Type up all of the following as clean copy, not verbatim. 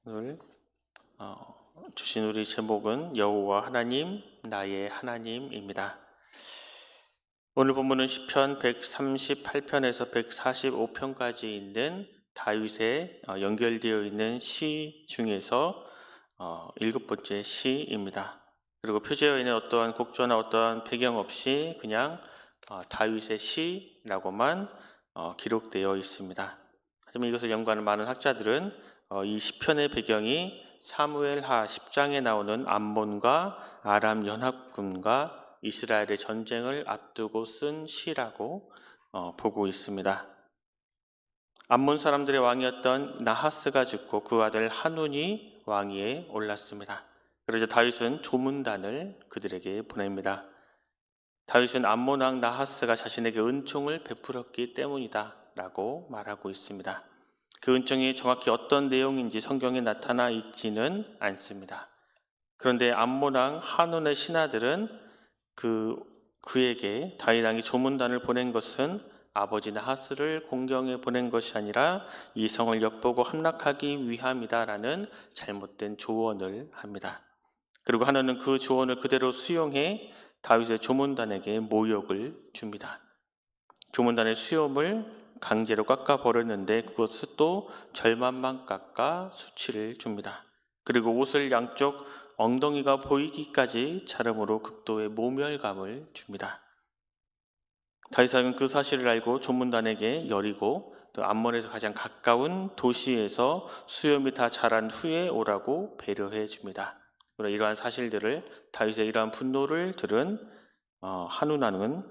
오늘 주신 우리 제목은 여호와 하나님 나의 하나님입니다. 오늘 본문은 시편 138편에서 145편까지 있는 다윗의 연결되어 있는 시 중에서 7번째 시입니다. 그리고 표제어 있는 어떠한 곡조나 어떠한 배경 없이 그냥 다윗의 시라고만 기록되어 있습니다. 하지만 이것을 연구하는 많은 학자들은 이 시편의 배경이 사무엘하 10장에 나오는 암몬과 아람 연합군과 이스라엘의 전쟁을 앞두고 쓴 시라고 보고 있습니다. 암몬 사람들의 왕이었던 나하스가 죽고 그 아들 한운이 왕위에 올랐습니다. 그러자 다윗은 조문단을 그들에게 보냅니다. 다윗은 암몬 왕 나하스가 자신에게 은총을 베풀었기 때문이다 라고 말하고 있습니다. 그 은총이 정확히 어떤 내용인지 성경에 나타나 있지는 않습니다. 그런데 암몬 왕 한운의 신하들은 그에게 다윗 왕이 조문단을 보낸 것은 아버지 나하스를 공경해 보낸 것이 아니라 이 성을 엿보고 함락하기 위함이다라는 잘못된 조언을 합니다. 그리고 한운은 그 조언을 그대로 수용해 다윗의 조문단에게 모욕을 줍니다. 조문단의 수염을 강제로 깎아 버렸는데 그것을 또 절반만 깎아 수치를 줍니다. 그리고 옷을 양쪽 엉덩이가 보이기까지 자름으로 극도의 모멸감을 줍니다. 다윗은 그 사실을 알고 조문단에게 여리고 또 암몬에서 가장 가까운 도시에서 수염이 다 자란 후에 오라고 배려해 줍니다. 이러한 사실들을 다윗의 이러한 분노를 들은 한운왕은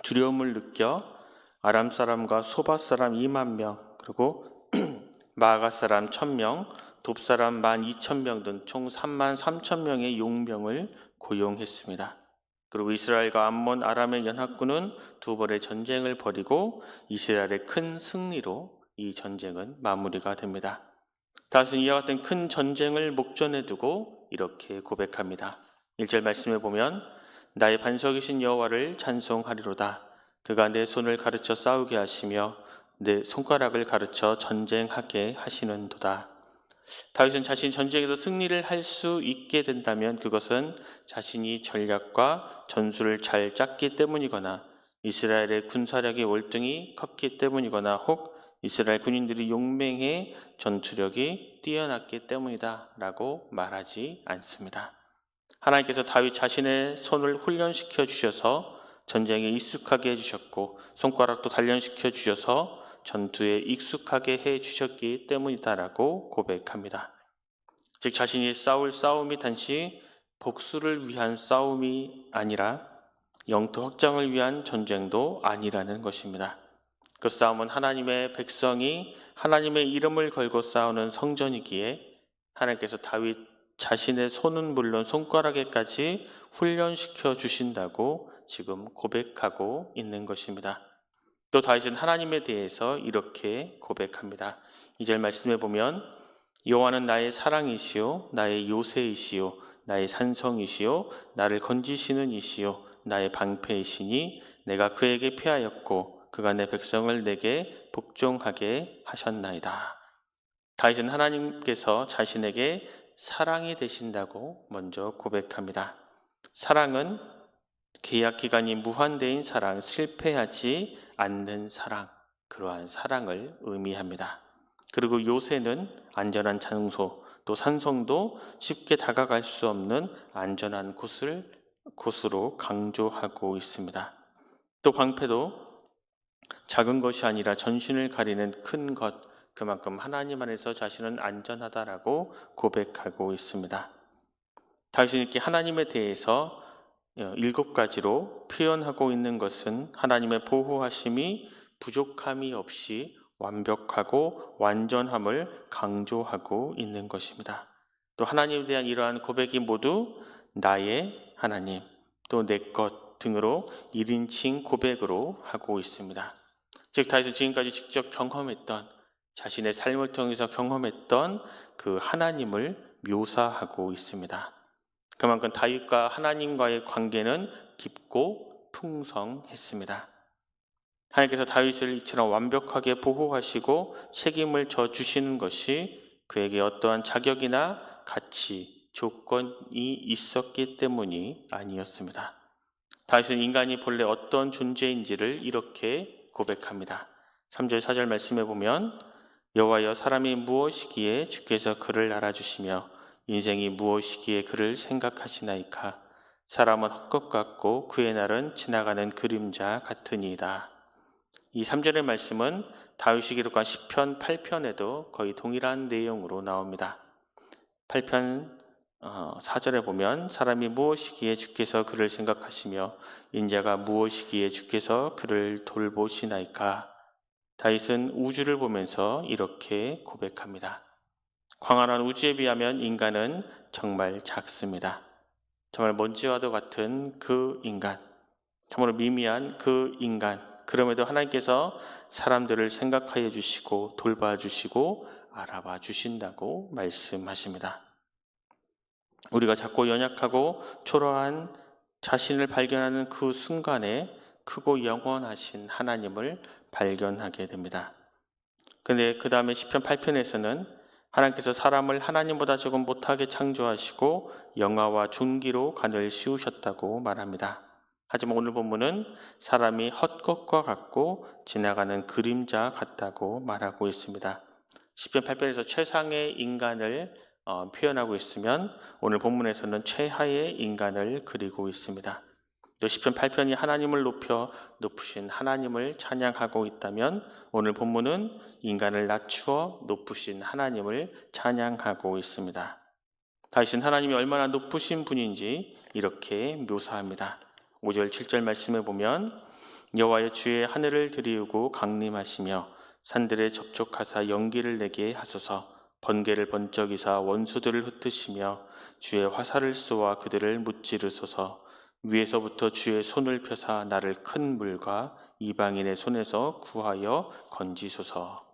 두려움을 느껴 아람 사람과 소바 사람 2만 명, 그리고 마아가 사람 1,000명, 돕 사람 12,000명 등 총 33,000명의 용병을 고용했습니다. 그리고 이스라엘과 암몬, 아람의 연합군은 두 번의 전쟁을 벌이고 이스라엘의 큰 승리로 이 전쟁은 마무리가 됩니다. 다윗은 이와 같은 큰 전쟁을 목전에 두고 이렇게 고백합니다. 1절 말씀에 보면 나의 반석이신 여호와를 찬송하리로다. 그가 내 손을 가르쳐 싸우게 하시며 내 손가락을 가르쳐 전쟁하게 하시는도다. 다윗은 자신이 전쟁에서 승리를 할 수 있게 된다면 그것은 자신이 전략과 전술을 잘 짰기 때문이거나 이스라엘의 군사력이 월등히 컸기 때문이거나 혹 이스라엘 군인들이 용맹해 전투력이 뛰어났기 때문이다 라고 말하지 않습니다. 하나님께서 다윗 자신의 손을 훈련시켜 주셔서 전쟁에 익숙하게 해주셨고 손가락도 단련시켜 주셔서 전투에 익숙하게 해주셨기 때문이다라고 고백합니다. 즉 자신이 싸울 싸움이 단지 복수를 위한 싸움이 아니라 영토 확장을 위한 전쟁도 아니라는 것입니다. 그 싸움은 하나님의 백성이 하나님의 이름을 걸고 싸우는 성전이기에 하나님께서 다윗 자신의 손은 물론 손가락에까지 훈련시켜 주신다고 지금 고백하고 있는 것입니다. 또 다윗은 하나님에 대해서 이렇게 고백합니다. 2절 말씀에 보면 여호와는 나의 사랑이시요 나의 요새이시요 나의 산성이시요 나를 건지시는 이시요 나의 방패이시니 내가 그에게 패하였고 그가 내 백성을 내게 복종하게 하셨나이다. 다윗은 하나님께서 자신에게 사랑이 되신다고 먼저 고백합니다. 사랑은 계약 기간이 무한대인 사랑, 실패하지 않는 사랑, 그러한 사랑을 의미합니다. 그리고 요새는 안전한 장소, 또 산성도 쉽게 다가갈 수 없는 안전한 곳으로 강조하고 있습니다. 또 방패도 작은 것이 아니라 전신을 가리는 큰 것, 그만큼 하나님 안에서 자신은 안전하다라고 고백하고 있습니다. 다윗은 이렇게 하나님에 대해서 7가지로 표현하고 있는 것은 하나님의 보호하심이 부족함이 없이 완벽하고 완전함을 강조하고 있는 것입니다. 또 하나님에 대한 이러한 고백이 모두 나의 하나님, 또 내 것 등으로 1인칭 고백으로 하고 있습니다. 즉 다윗은 지금까지 직접 경험했던 자신의 삶을 통해서 경험했던 그 하나님을 묘사하고 있습니다. 그만큼 다윗과 하나님과의 관계는 깊고 풍성했습니다. 하나님께서 다윗을 이처럼 완벽하게 보호하시고 책임을 져 주시는 것이 그에게 어떠한 자격이나 가치, 조건이 있었기 때문이 아니었습니다. 다윗은 인간이 본래 어떤 존재인지를 이렇게 고백합니다. 3절 4절 말씀해 보면 여호와여 사람이 무엇이기에 주께서 그를 알아주시며 인생이 무엇이기에 그를 생각하시나이까. 사람은 헛것 같고 그의 날은 지나가는 그림자 같으니이다. 이 3절의 말씀은 다윗이 기록한 시편 8편에도 거의 동일한 내용으로 나옵니다. 8편 4절에 보면 사람이 무엇이기에 주께서 그를 생각하시며 인자가 무엇이기에 주께서 그를 돌보시나이까. 다윗은 우주를 보면서 이렇게 고백합니다. 광활한 우주에 비하면 인간은 정말 작습니다. 정말 먼지와도 같은 그 인간, 정말 미미한 그 인간, 그럼에도 하나님께서 사람들을 생각하여 주시고 돌봐주시고 알아봐 주신다고 말씀하십니다. 우리가 작고 연약하고 초라한 자신을 발견하는 그 순간에 크고 영원하신 하나님을 발견하게 됩니다. 근데 그 다음에 시편 8편에서는 하나님께서 사람을 하나님보다 조금 못하게 창조하시고 영화와 존귀로 간을 씌우셨다고 말합니다. 하지만 오늘 본문은 사람이 헛것과 같고 지나가는 그림자 같다고 말하고 있습니다. 시편 8편에서 최상의 인간을 표현하고 있으면 오늘 본문에서는 최하의 인간을 그리고 있습니다. 또 시편 8편이 하나님을 높으신 하나님을 찬양하고 있다면 오늘 본문은 인간을 낮추어 높으신 하나님을 찬양하고 있습니다. 다윗은 하나님이 얼마나 높으신 분인지 이렇게 묘사합니다. 5절 7절 말씀에 보면 여호와여 주의 하늘을 들이우고 강림하시며 산들에 접촉하사 연기를 내게 하소서. 번개를 번쩍이사 원수들을 흩으시며 주의 화살을 쏘아 그들을 무찌르소서. 위에서부터 주의 손을 펴사 나를 큰 물과 이방인의 손에서 구하여 건지소서.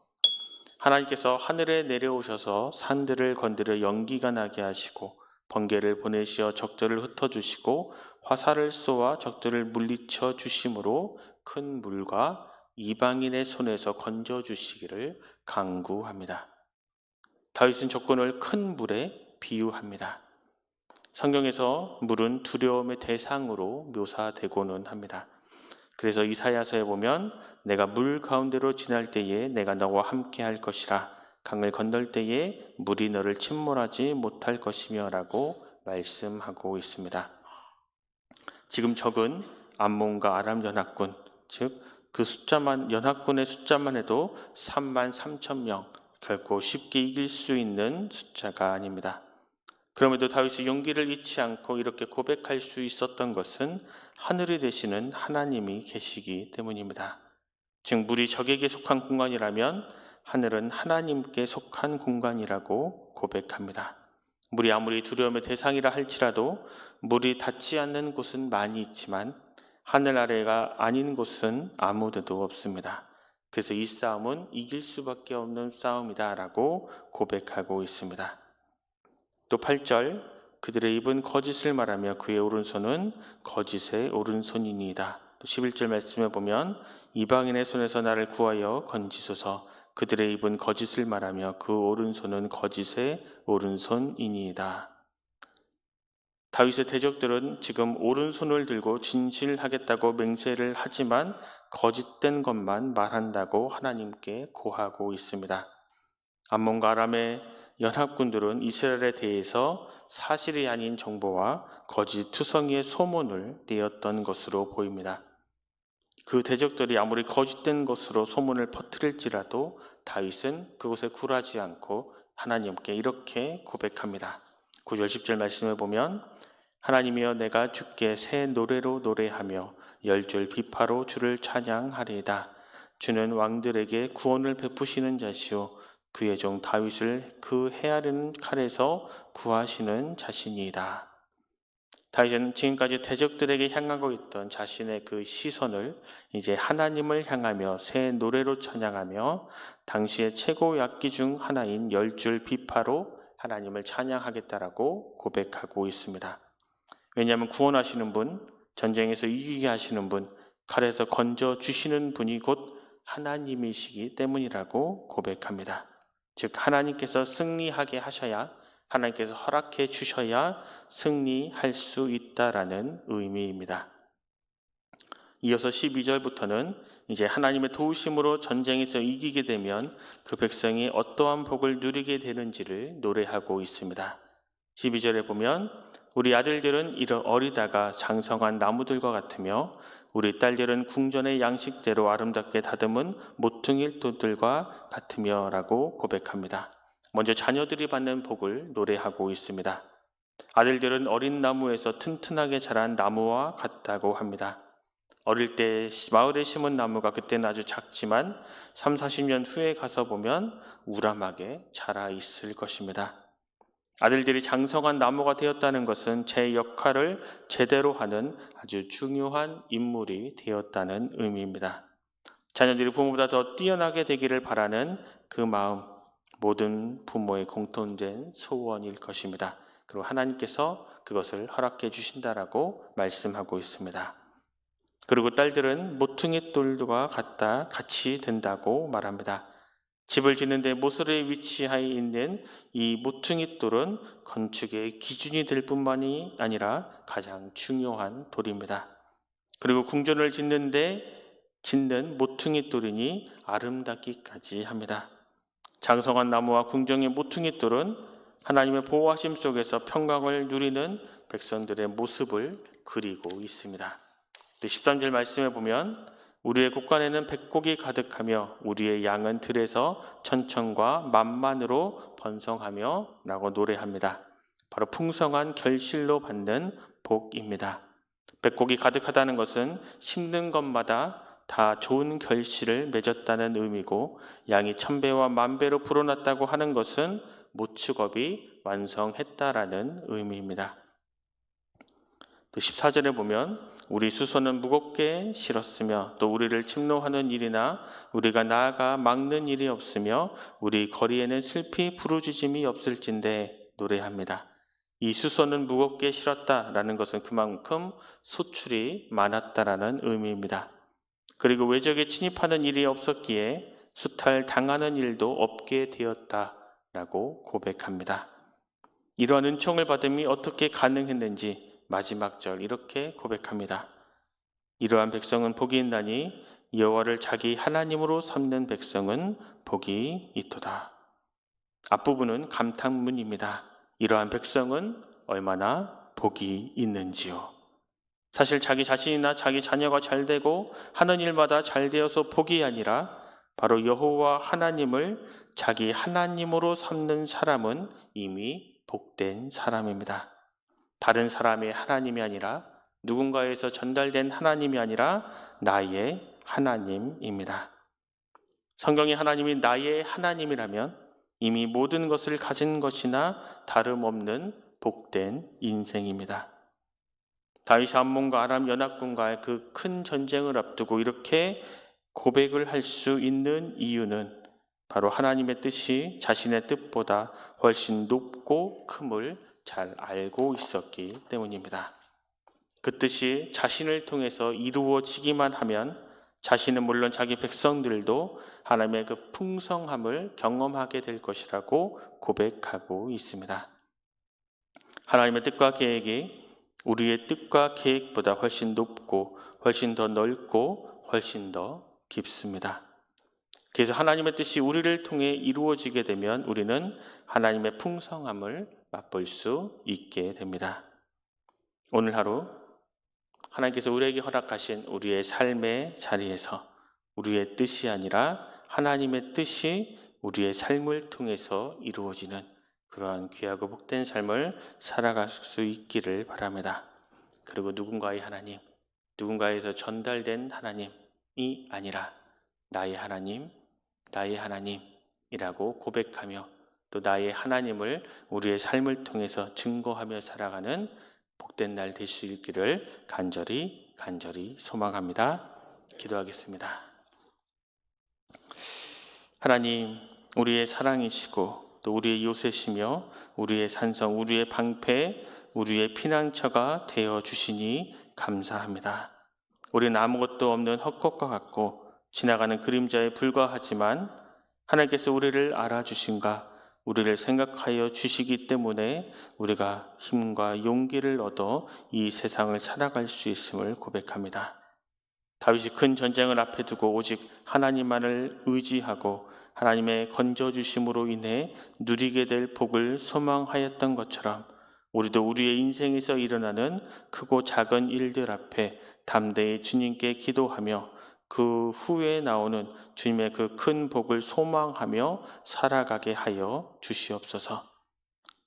하나님께서 하늘에 내려오셔서 산들을 건드려 연기가 나게 하시고 번개를 보내시어 적들을 흩어주시고 화살을 쏘아 적들을 물리쳐 주심으로 큰 물과 이방인의 손에서 건져주시기를 간구합니다. 다윗은 적군을 큰 물에 비유합니다. 성경에서 물은 두려움의 대상으로 묘사되고는 합니다. 그래서 이사야서에 보면 내가 물 가운데로 지날 때에 내가 너와 함께 할 것이라. 강을 건널 때에 물이 너를 침몰하지 못할 것이며 라고 말씀하고 있습니다. 지금 적은 암몬과 아람 연합군, 즉 그 숫자만 연합군의 숫자만 해도 3만 3천 명, 결코 쉽게 이길 수 있는 숫자가 아닙니다. 그럼에도 다윗이 용기를 잃지 않고 이렇게 고백할 수 있었던 것은 하늘에 되시는 하나님이 계시기 때문입니다. 즉 물이 적에게 속한 공간이라면 하늘은 하나님께 속한 공간이라고 고백합니다. 물이 아무리 두려움의 대상이라 할지라도 물이 닿지 않는 곳은 많이 있지만 하늘 아래가 아닌 곳은 아무 데도 없습니다. 그래서 이 싸움은 이길 수밖에 없는 싸움이다 라고 고백하고 있습니다. 또 8절 그들의 입은 거짓을 말하며 그의 오른손은 거짓의 오른손이니이다. 또 11절 말씀에 보면 이방인의 손에서 나를 구하여 건지소서. 그들의 입은 거짓을 말하며 그 오른손은 거짓의 오른손이니이다. 다윗의 대적들은 지금 오른손을 들고 진실하겠다고 맹세를 하지만 거짓된 것만 말한다고 하나님께 고하고 있습니다. 암몬과 아람의 연합군들은 이스라엘에 대해서 사실이 아닌 정보와 거짓 투성이의 소문을 내었던 것으로 보입니다. 그 대적들이 아무리 거짓된 것으로 소문을 퍼뜨릴지라도 다윗은 그것에 굴하지 않고 하나님께 이렇게 고백합니다. 9절 10절 말씀을 보면 하나님이여 내가 주께 새 노래로 노래하며 열줄 비파로 주를 찬양하리이다. 주는 왕들에게 구원을 베푸시는 자시오 그의 종 다윗을 그 헤아리는 칼에서 구하시는 자신이다. 다윗은 지금까지 대적들에게 향하고 있던 자신의 그 시선을 이제 하나님을 향하며 새 노래로 찬양하며 당시의 최고의 악기 중 하나인 열줄 비파로 하나님을 찬양하겠다라고 고백하고 있습니다. 왜냐하면 구원하시는 분, 전쟁에서 이기게 하시는 분, 칼에서 건져 주시는 분이 곧 하나님이시기 때문이라고 고백합니다. 즉 하나님께서 승리하게 하셔야, 하나님께서 허락해 주셔야 승리할 수 있다라는 의미입니다. 이어서 12절부터는 이제 하나님의 도우심으로 전쟁에서 이기게 되면 그 백성이 어떠한 복을 누리게 되는지를 노래하고 있습니다. 12절에 보면 우리 아들들은 어리다가 장성한 나무들과 같으며 우리 딸들은 궁전의 양식대로 아름답게 다듬은 모퉁이돌들과 같으며 라고 고백합니다. 먼저 자녀들이 받는 복을 노래하고 있습니다. 아들들은 어린 나무에서 튼튼하게 자란 나무와 같다고 합니다. 어릴 때 마을에 심은 나무가 그때는 아주 작지만 3, 40년 후에 가서 보면 우람하게 자라 있을 것입니다. 아들들이 장성한 나무가 되었다는 것은 제 역할을 제대로 하는 아주 중요한 인물이 되었다는 의미입니다. 자녀들이 부모보다 더 뛰어나게 되기를 바라는 그 마음, 모든 부모의 공통된 소원일 것입니다. 그리고 하나님께서 그것을 허락해 주신다라고 말씀하고 있습니다. 그리고 딸들은 모퉁이돌과 같이 된다고 말합니다. 집을 짓는데 모서리에 위치하여 있는 이 모퉁이돌은 건축의 기준이 될 뿐만이 아니라 가장 중요한 돌입니다. 그리고 궁전을 짓는 모퉁이돌이니 아름답기까지 합니다. 장성한 나무와 궁정의 모퉁이돌은 하나님의 보호하심 속에서 평강을 누리는 백성들의 모습을 그리고 있습니다. 13절 말씀에 보면 우리의 곳간에는 백곡이 가득하며 우리의 양은 들에서 천천과 만만으로 번성하며 라고 노래합니다. 바로 풍성한 결실로 받는 복입니다. 백곡이 가득하다는 것은 심는 것마다 다 좋은 결실을 맺었다는 의미고, 양이 1000배와 10,000배로 불어났다고 하는 것은 모축업이 완성했다라는 의미입니다. 또 14절에 보면 우리 수소는 무겁게 실었으며 또 우리를 침노하는 일이나 우리가 나아가 막는 일이 없으며 우리 거리에는 슬피 부르짖음이 없을진대 노래합니다. 이 수소는 무겁게 실었다라는 것은 그만큼 소출이 많았다라는 의미입니다. 그리고 외적에 침입하는 일이 없었기에 수탈당하는 일도 없게 되었다라고 고백합니다. 이러한 은총을 받음이 어떻게 가능했는지 마지막 절 이렇게 고백합니다. 이러한 백성은 복이 있나니 여호와를 자기 하나님으로 삼는 백성은 복이 있도다. 앞부분은 감탄문입니다. 이러한 백성은 얼마나 복이 있는지요. 사실 자기 자신이나 자기 자녀가 잘되고 하는 일마다 잘되어서 복이 아니라 바로 여호와 하나님을 자기 하나님으로 삼는 사람은 이미 복된 사람입니다. 다른 사람의 하나님이 아니라, 누군가에서 전달된 하나님이 아니라 나의 하나님입니다. 성경의 하나님이 나의 하나님이라면 이미 모든 것을 가진 것이나 다름없는 복된 인생입니다. 다윗이 암몬과 아람 연합군과의 그 큰 전쟁을 앞두고 이렇게 고백을 할 수 있는 이유는 바로 하나님의 뜻이 자신의 뜻보다 훨씬 높고 큼을 잘 알고 있었기 때문입니다. 그 뜻이 자신을 통해서 이루어지기만 하면 자신은 물론 자기 백성들도 하나님의 그 풍성함을 경험하게 될 것이라고 고백하고 있습니다. 하나님의 뜻과 계획이 우리의 뜻과 계획보다 훨씬 높고 훨씬 더 넓고 훨씬 더 깊습니다. 그래서 하나님의 뜻이 우리를 통해 이루어지게 되면 우리는 하나님의 풍성함을 맛볼 수 있게 됩니다. 오늘 하루 하나님께서 우리에게 허락하신 우리의 삶의 자리에서 우리의 뜻이 아니라 하나님의 뜻이 우리의 삶을 통해서 이루어지는 그러한 귀하고 복된 삶을 살아갈 수 있기를 바랍니다. 그리고 누군가의 하나님, 누군가에서 전달된 하나님이 아니라 나의 하나님이라고 고백하며 또 나의 하나님을 우리의 삶을 통해서 증거하며 살아가는 복된 날 될 수 있기를 간절히 소망합니다. 기도하겠습니다. 하나님, 우리의 사랑이시고 또 우리의 요새시며 우리의 산성, 우리의 방패, 우리의 피난처가 되어 주시니 감사합니다. 우리는 아무것도 없는 헛것과 같고 지나가는 그림자에 불과하지만 하나님께서 우리를 알아주신가, 우리를 생각하여 주시기 때문에 우리가 힘과 용기를 얻어 이 세상을 살아갈 수 있음을 고백합니다. 다윗이 큰 전쟁을 앞에 두고 오직 하나님만을 의지하고 하나님의 건져주심으로 인해 누리게 될 복을 소망하였던 것처럼 우리도 우리의 인생에서 일어나는 크고 작은 일들 앞에 담대히 주님께 기도하며 그 후에 나오는 주님의 그 큰 복을 소망하며 살아가게 하여 주시옵소서.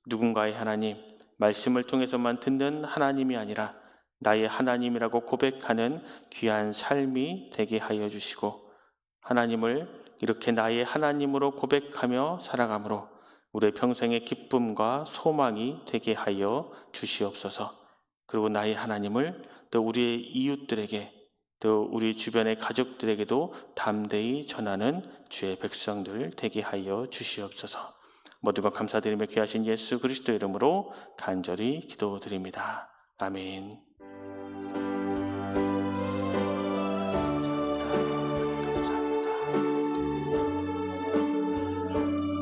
누군가의 하나님, 말씀을 통해서만 듣는 하나님이 아니라 나의 하나님이라고 고백하는 귀한 삶이 되게 하여 주시고, 하나님을 이렇게 나의 하나님으로 고백하며 살아가므로 우리의 평생의 기쁨과 소망이 되게 하여 주시옵소서. 그리고 나의 하나님을 또 우리의 이웃들에게, 또 우리 주변의 가족들에게도 담대히 전하는 주의 백성들 되게 하여 주시옵소서. 모두가 감사드리며 귀하신 예수 그리스도 이름으로 간절히 기도드립니다. 아멘.